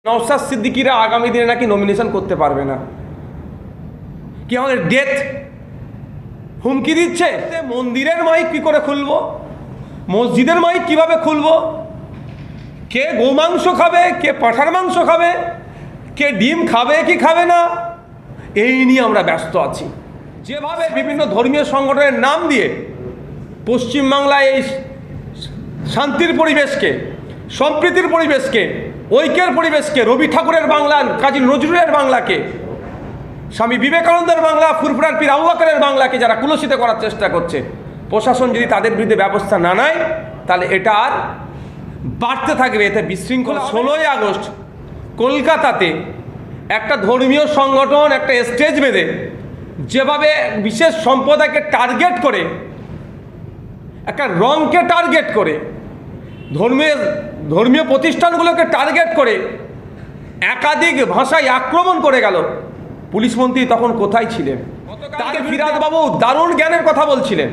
নওশাদ সিদ্দিকীরা আগামী দিনে নাকি নমিনেশন করতে পারবে না, কি আমাদের ডেথ হুমকি দিচ্ছে। মন্দিরের মাইক কি করে খুলবো, মসজিদের মাইক কিভাবে খুলবো, কে গোমাংস খাবে, কে পাঁঠার মাংস খাবে, কে ডিম খাবে কি খাবে না, এই নিয়ে আমরা ব্যস্ত আছি। যেভাবে বিভিন্ন ধর্মীয় সংগঠনের নাম দিয়ে পশ্চিমবাংলায় এই শান্তির পরিবেশকে, সম্প্রীতির পরিবেশকে, ঐক্যের পরিবেশকে, রবি ঠাকুরের বাংলা, কাজী নজরুলের বাংলাকে, স্বামী বিবেকানন্দের বাংলা, ফুরফুরার পীর আবু বকরের বাংলাকে যারা কুলসিত করার চেষ্টা করছে, প্রশাসন যদি তাদের বিরুদ্ধে ব্যবস্থা না নেয় তাহলে এটা আর বাড়তে থাকবে। এতে বিশৃঙ্খলা। 16ই আগস্ট কলকাতাতে একটা ধর্মীয় সংগঠন একটা স্টেজ বেঁধে যেভাবে বিশেষ সম্প্রদায়কে টার্গেট করে, একটা রঙকে টার্গেট করে, ধর্মীয় প্রতিষ্ঠানগুলোকে টার্গেট করে একাধিক ভাষায় আক্রমণ করে গেল। পুলিশ মন্ত্রী তখন কোথায় ছিলেন? তাকে ফিরাদ বাবু দারুণ জ্ঞানের কথা বলছিলেন,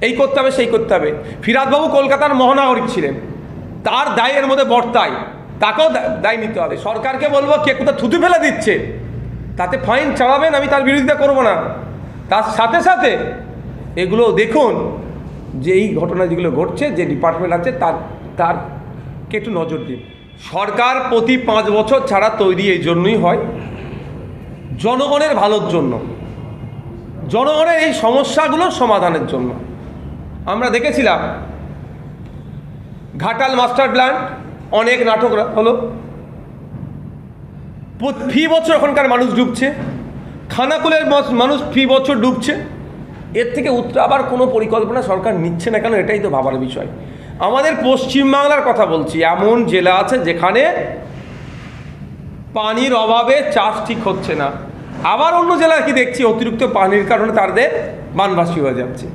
এই করতে হবে সেই করতে হবে। ফিরাদ বাবু কলকাতার মহানাগরিক ছিলেন, তার দায়ের মধ্যে বর্তায়, তাকেও দায় নিতে হবে। সরকারকে বলবো কে কোথাও থুতু ফেলে দিচ্ছে তাতে ফাইন চালাবেন, আমি তার বিরোধিতা করব না। তার সাথে সাথে এগুলো দেখুন যে এই ঘটনা যেগুলো ঘটছে, যে ডিপার্টমেন্ট আছে তারকে একটু নজর দিন। সরকার প্রতি 5 বছর ছাড়া তৈরি এই জন্যই হয়, জনগণের ভালোর জন্য, জনগণের এই সমস্যাগুলোর সমাধানের জন্য। আমরা দেখেছিলাম ঘাটাল মাস্টার প্ল্যান, অনেক নাটক হলো, ফি বছর ওখানকার মানুষ ডুবছে, খানাকুলের মানুষ ফি বছর ডুবছে। এর থেকে উত্তর আবার কোনো পরিকল্পনা সরকার নিচ্ছে না কেন, এটাই তো ভাবার বিষয়। আমাদের পশ্চিমবাংলার কথা বলছি, এমন জেলা আছে যেখানে পানির অভাবে চাষ ঠিক হচ্ছে না, আবার অন্য জেলায় কি দেখছি অতিরিক্ত পানির কারণে তাদের বানভাসী হয়ে যাচ্ছে।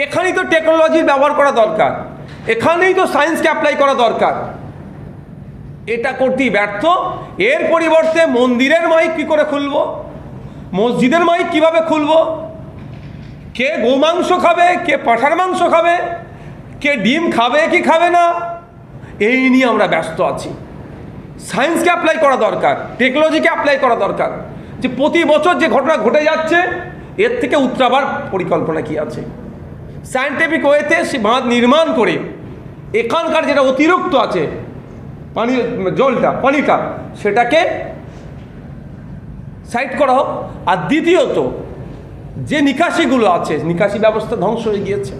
এখানেই তো টেকনোলজির ব্যবহার করা দরকার, এখানেই তো সায়েন্সকে অ্যাপ্লাই করা দরকার। এটা করতেই ব্যর্থ। এর পরিবর্তে মন্দিরের মাইক কী করে খুলবো, মসজিদের মাইক কিভাবে খুলবো, কে গোমাংস খাবে, কে পাঁঠার মাংস খাবে, কে ডিম খাবে কি খাবে না, এই নিয়ে আমরা ব্যস্ত আছি। সায়েন্সকে অ্যাপ্লাই করা দরকার, টেকনোলজিকে অ্যাপ্লাই করা দরকার। যে প্রতি বছর যে ঘটনা ঘটে যাচ্ছে এর থেকে উত্তরাবার পরিকল্পনা কি আছে, সায়েন্টিফিক ওয়েতে সে বাঁধ নির্মাণ করে এখানকার যেটা অতিরিক্ত আছে পানিটা সেটাকে সাইড করা হোক। আর দ্বিতীয়ত যে নিকাশিগুলো আছে, নিকাশি ব্যবস্থা ধ্বংস হয়ে গিয়েছে।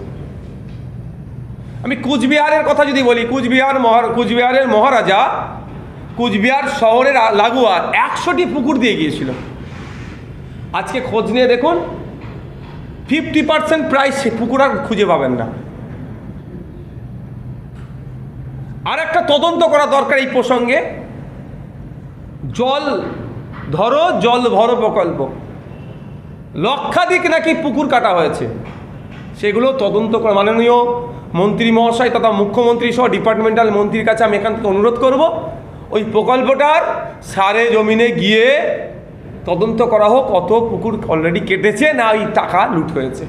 আমি কুচবিহারের কথা যদি বলি, কুচবিহারের মহারাজা কুচবিহার শহরের লাগোয়া 100টি পুকুর দিয়ে গিয়েছিল। আজকে খোঁজ নিয়ে দেখুন 50% প্রায় সে পুকুর আর খুঁজে পাবেন না। আর একটা তদন্ত করা দরকার এই প্রসঙ্গে। জল ধরো জল ভরো প্রকল্প, লক্ষাধিক নাকি পুকুর কাটা হয়েছে, সেগুলো তদন্ত করা। মাননীয় মন্ত্রী মহাশয় তথা মুখ্যমন্ত্রী সহ ডিপার্টমেন্টাল মন্ত্রীর কাছে আমি এখান থেকে অনুরোধ করব, ওই প্রকল্পটার সারে জমিনে গিয়ে তদন্ত করা হোক, কত পুকুর অলরেডি কেটেছে না ওই টাকা লুট হয়েছে।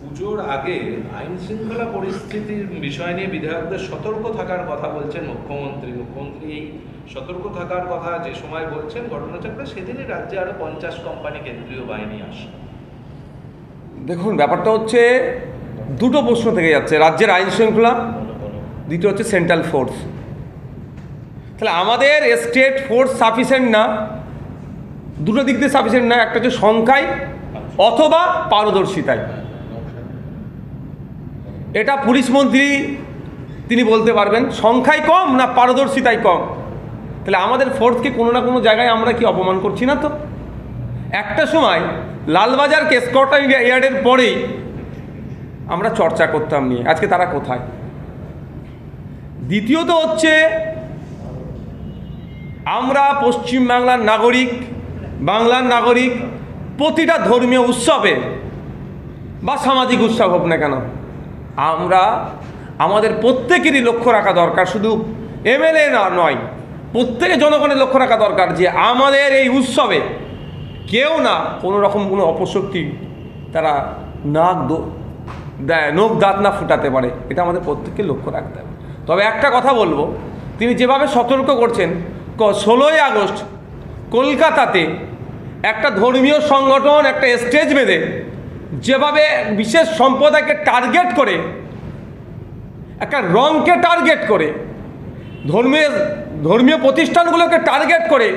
পুজোর আগে আইন শৃঙ্খলা পরিস্থিতির বিষয় নিয়ে বিধায়কদের সতর্ক থাকার কথা বলছেন মুখ্যমন্ত্রী। এই সতর্ক থাকার কথা যে সময় বলছেন ঘটনাচক্রে, সেদিনই রাজ্যে আরো 50 কোম্পানি কেন্দ্রীয় বাহিনী আসে। দেখুন ব্যাপারটা হচ্ছে দুটো প্রশ্ন থেকে যাচ্ছে, রাজ্যের আইন শৃঙ্খলা, দ্বিতীয় হচ্ছে সেন্ট্রাল ফোর্স। তাহলে আমাদের স্টেট ফোর্স সাফিসিয়েন্ট না, দুটো দিক দিয়ে সাফিসিয়েন্ট না, একটা হচ্ছে সংখ্যায় অথবা পারদর্শিতায়। এটা পুলিশ মন্ত্রী তিনি বলতে পারবেন সংখ্যায় কম না পারদর্শিতায় কম। তাহলে আমাদের ফোর্সকে কোনো না কোনো জায়গায় আমরা কি অপমান করছি না তো? একটা সময় লালবাজার স্কটল্যান্ড ইয়ার্ডের পরেই আমরা চর্চা করতাম নিয়ে, আজকে তারা কোথায়? দ্বিতীয়ত হচ্ছে আমরা পশ্চিমবাংলার নাগরিক, বাংলার নাগরিক, প্রতিটা ধর্মীয় উৎসবে বা সামাজিক উৎসব হোক না কেন, আমরা আমাদের প্রত্যেকেরই লক্ষ্য রাখা দরকার, শুধু এমএলএ নয়, প্রত্যেকে জনগণের লক্ষ্য রাখা দরকার যে আমাদের এই উৎসবে কেউ না কোনো রকম কোনো অপশক্তি তারা নখ দাঁত না ফুটাতে পারে। এটা আমাদের প্রত্যেককে লক্ষ্য রাখতে হবে। তবে একটা কথা বলবো, তিনি যেভাবে সতর্ক করছেন 16ই আগস্ট কলকাতাতে একটা ধর্মীয় সংগঠন একটা স্টেজ বেঁধে যেভাবে বিশেষ সম্প্রদায়কে টার্গেট করে, একটা রঙকে টার্গেট করে, ধর্মীয় প্রতিষ্ঠানগুলোকে টার্গেট করে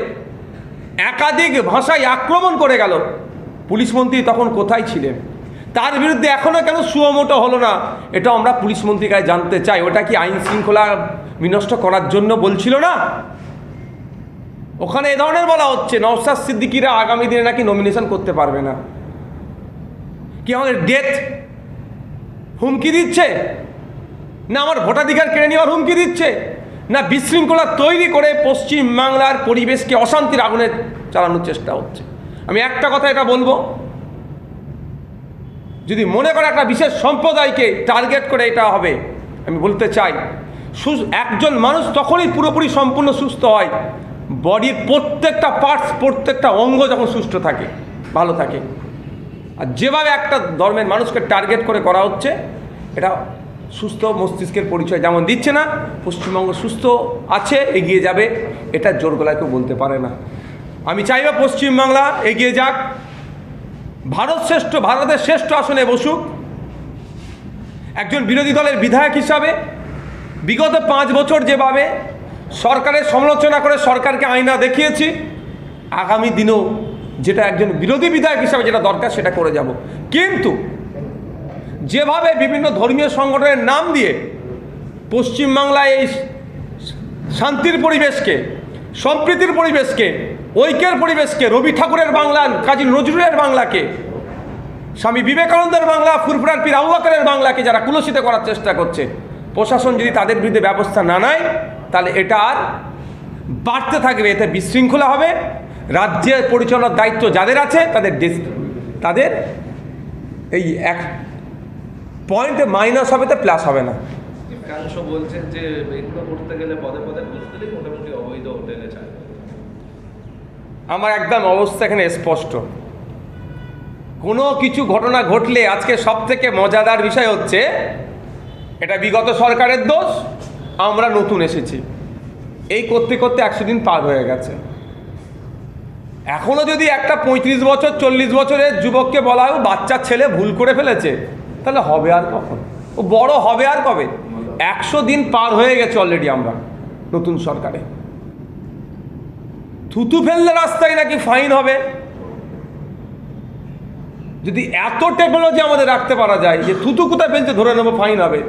একাধিক ভাষায় আক্রমণ করে গেল, পুলিশ মন্ত্রী তখন কোথায় ছিলেন? তার বিরুদ্ধে এখনও কেন সুমোটো হলো না, এটা আমরা পুলিশ মন্ত্রীর কাছে জানতে চাই। ওটা কি আইন শৃঙ্খলা বিনষ্ট করার জন্য বলছিল না? ওখানে এ ধরনের বলা হচ্ছে নওশাদ সিদ্দিকীরা আগামী দিনে নাকি নমিনেশন করতে পারবে না। কি আমাদের ডেথ হুমকি দিচ্ছে, না আমার ভোটাধিকার কেড়ে নেওয়ার হুমকি দিচ্ছে, না বিশৃঙ্খলা তৈরি করে পশ্চিম বাংলার পরিবেশকে অশান্তির আগুনে চালানোর চেষ্টা হচ্ছে? আমি একটা কথা এটা বলবো, যদি মনে করে একটা বিশেষ সম্প্রদায়কে টার্গেট করে এটা হবে, আমি বলতে চাই একজন মানুষ তখনই পুরোপুরি সম্পূর্ণ সুস্থ হয় বডির প্রত্যেকটা পার্টস, প্রত্যেকটা অঙ্গ যখন সুস্থ থাকে, ভালো থাকে। আর যেভাবে একটা ধর্মের মানুষকে টার্গেট করে করা হচ্ছে, এটা সুস্থ মস্তিষ্কের পরিচয় যেমন দিচ্ছে না, পশ্চিমবঙ্গ সুস্থ আছে, এগিয়ে যাবে, এটা জোর গলায় কেউ বলতে পারে না। আমি চাইব পশ্চিমবাংলা এগিয়ে যাক, ভারতের শ্রেষ্ঠ আসনে বসুক। একজন বিরোধী দলের বিধায়ক হিসাবে বিগত 5 বছর যেভাবে সরকারের সমালোচনা করে সরকারকে আয়না দেখিয়েছি, আগামী দিনেও যেটা একজন বিরোধী বিধায়ক হিসাবে যেটা দরকার সেটা করে যাব। কিন্তু যেভাবে বিভিন্ন ধর্মীয় সংগঠনের নাম দিয়ে পশ্চিমবাংলায় এই শান্তির পরিবেশকে, সম্প্রীতির পরিবেশকে, ঐক্যের পরিবেশকে, রবি ঠাকুরের বাংলা, কাজী নজরুলের বাংলাকে, স্বামী বিবেকানন্দের বাংলা, ফুরফুরার পীর আবু বকরের বাংলাকে যারা কুলসিত করার চেষ্টা করছে, প্রশাসন যদি তাদের বিরুদ্ধে ব্যবস্থা না নেয় তাহলে এটা আর বাড়তে থাকবে, এতে বিশৃঙ্খলা হবে। রাজ্যের পরিচালনার দায়িত্ব যাদের আছে তাদের এই এক পয়েন্টে মাইনাস হবে, তো প্লাস হবে না। একাংশ বলছেন যে এগুলো করতে গেলে পদে পদে ঘুষ দিলেই মোটামুটি অবৈধ হোটেলে যায়। আমার একদম অবস্থা এখানে স্পষ্ট। কোনো কিছু ঘটনা ঘটলে আজকে সব থেকে মজাদার বিষয় হচ্ছে এটা বিগত সরকারের দোষ, আমরা নতুন এসেছি, এই করতে করতে 100 দিন পার হয়ে গেছে। এখনও যদি একটা 35 বছর 40 বছরের যুবককে বলা হয় বাচ্চা ছেলে ভুল করে ফেলেছে, তাহলে হবে আর কখন? ও বড় হবে আর কবে? 100 দিন পার হয়ে গেছে অলরেডি আমরা নতুন সরকারে। থুতু ফেললে রাস্তায় নাকি ফাইন হবে। যদি এত টেকনোলজি আমাদের রাখতে পারা যায় যে থুতু কোথায় ফেলতে ধরে নেবো ফাইন হবে,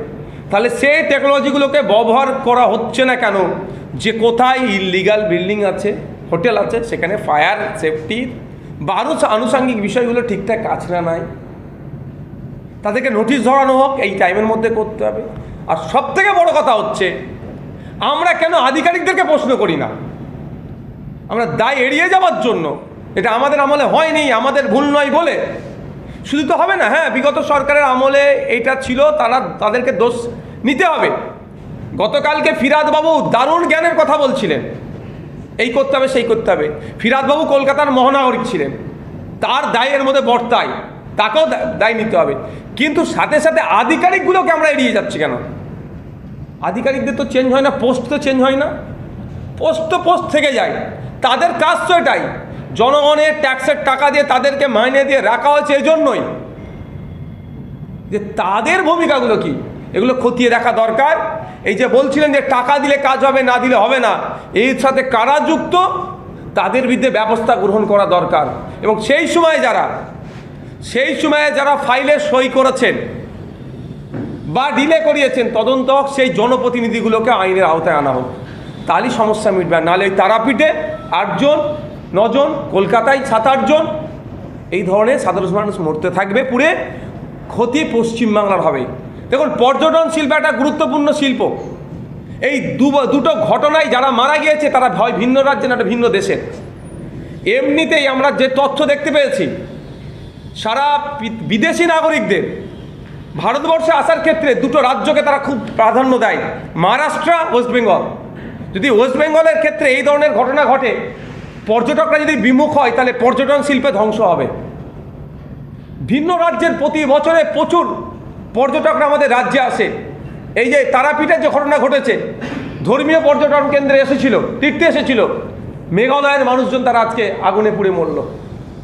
তাহলে সেই টেকনোলজিগুলোকে ব্যবহার করা হচ্ছে না কেন? যে কোথায় ইললিগাল বিল্ডিং আছে, হোটেল আছে, সেখানে ফায়ার সেফটির বা আরও আনুষঙ্গিক বিষয়গুলো ঠিকঠাক আছে না নাই, তাদেরকে নোটিশ ধরানো হোক, এই টাইমের মধ্যে করতে হবে। আর সবথেকে বড় কথা হচ্ছে আমরা কেন আধিকারিকদেরকে প্রশ্ন করি না? আমরা দায় এড়িয়ে যাওয়ার জন্য, এটা আমাদের আমলে হয়নি, আমাদের ভুল নয় বলে শুধু তো হবে না। হ্যাঁ, বিগত সরকারের আমলে এইটা ছিল, তাদেরকে দোষ নিতে হবে। গতকালকে ফিরাদ বাবু দারুণ জ্ঞানের কথা বলছিলেন, এই করতে হবে সেই করতে হবে। ফিরাদ বাবু কলকাতার মহানাগরিক ছিলেন, তার দায়ের মধ্যে বর্তায়, তাকেও দায় নিতে হবে। কিন্তু সাথে সাথে আধিকারিকগুলোকে আমরা এড়িয়ে যাচ্ছি কেন? আধিকারিকদের তো চেঞ্জ হয় না, পোস্ট তো চেঞ্জ হয় না, পোস্ট থেকে যায়। তাদের কাজ তো এটাই, জনগণের ট্যাক্সের টাকা দিয়ে তাদেরকে মাইনে দিয়ে রাখা হয়েছে এজন্যই যে তাদের ভূমিকাগুলো কি এগুলো খতিয়ে দেখা দরকার। এই যে বলছিলেন যে টাকা দিলে কাজ হবে, না দিলে হবে না, এর সাথে কারা যুক্ত তাদের বিরুদ্ধে ব্যবস্থা গ্রহণ করা দরকার। এবং সেই সময়ে যারা ফাইলে সই করেছেন বা ডিলে করিয়েছেন, তদন্ত হোক, সেই জনপ্রতিনিধিগুলোকে আইনের আওতায় আনা হোক, তাহলেই সমস্যা মিটবে। নাহলে ওই তারাপীঠে 8 জন 9 জন, কলকাতায় 7-8 জন, এই ধরনের সাধারণ মানুষ মরতে থাকবে, পুরে ক্ষতি পশ্চিমবাংলার হবে। দেখুন, পর্যটন শিল্প একটা গুরুত্বপূর্ণ শিল্প। এই দুটো ঘটনায় যারা মারা গিয়েছে তারা হয় ভিন্ন রাজ্যে, না একটা ভিন্ন দেশের। এমনিতেই আমরা যে তথ্য দেখতে পেয়েছি, সারা বিদেশি নাগরিকদের ভারতবর্ষে আসার ক্ষেত্রে দুটো রাজ্যকে তারা খুব প্রাধান্য দেয়, মহারাষ্ট্র, ওয়েস্ট বেঙ্গল। যদি ওয়েস্ট বেঙ্গলের ক্ষেত্রে এই ধরনের ঘটনা ঘটে, পর্যটকরা যদি বিমুখ হয়, তাহলে পর্যটন শিল্পে ধ্বংস হবে। ভিন্ন রাজ্যের প্রতি বছরে প্রচুর পর্যটকরা আমাদের রাজ্যে আসে, এই যে তারাপীঠের যে ঘটনা ঘটেছে, ধর্মীয় পর্যটন কেন্দ্রে এসেছিল, তীর্থে এসেছিল, মেঘালয়ের মানুষজন তারা আজকে আগুনে পুড়ে মরল।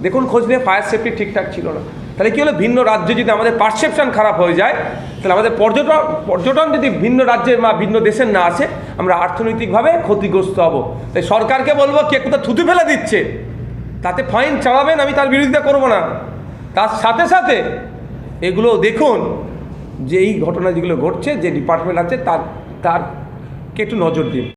দেখুন খোঁজ নিয়ে ফায়ার সেফটি ঠিকঠাক ছিল না। তাহলে কী হলো, ভিন্ন রাজ্যে যদি আমাদের পারসেপশন খারাপ হয়ে যায়, তাহলে আমাদের পর্যটন যদি ভিন্ন রাজ্যের বা ভিন্ন দেশের না আসে, আমরা অর্থনৈতিকভাবে ক্ষতিগ্রস্ত হব। তাই সরকারকে বলবো, কে কোথাও থুতু ফেলে দিচ্ছে তাতে ফাইন চালাবেন, আমি তার বিরোধিতা করব না। তার সাথে সাথে এগুলো দেখুন যে এই ঘটনা যেগুলো ঘটছে, যে ডিপার্টমেন্ট আছে তারকে একটু নজর দিন।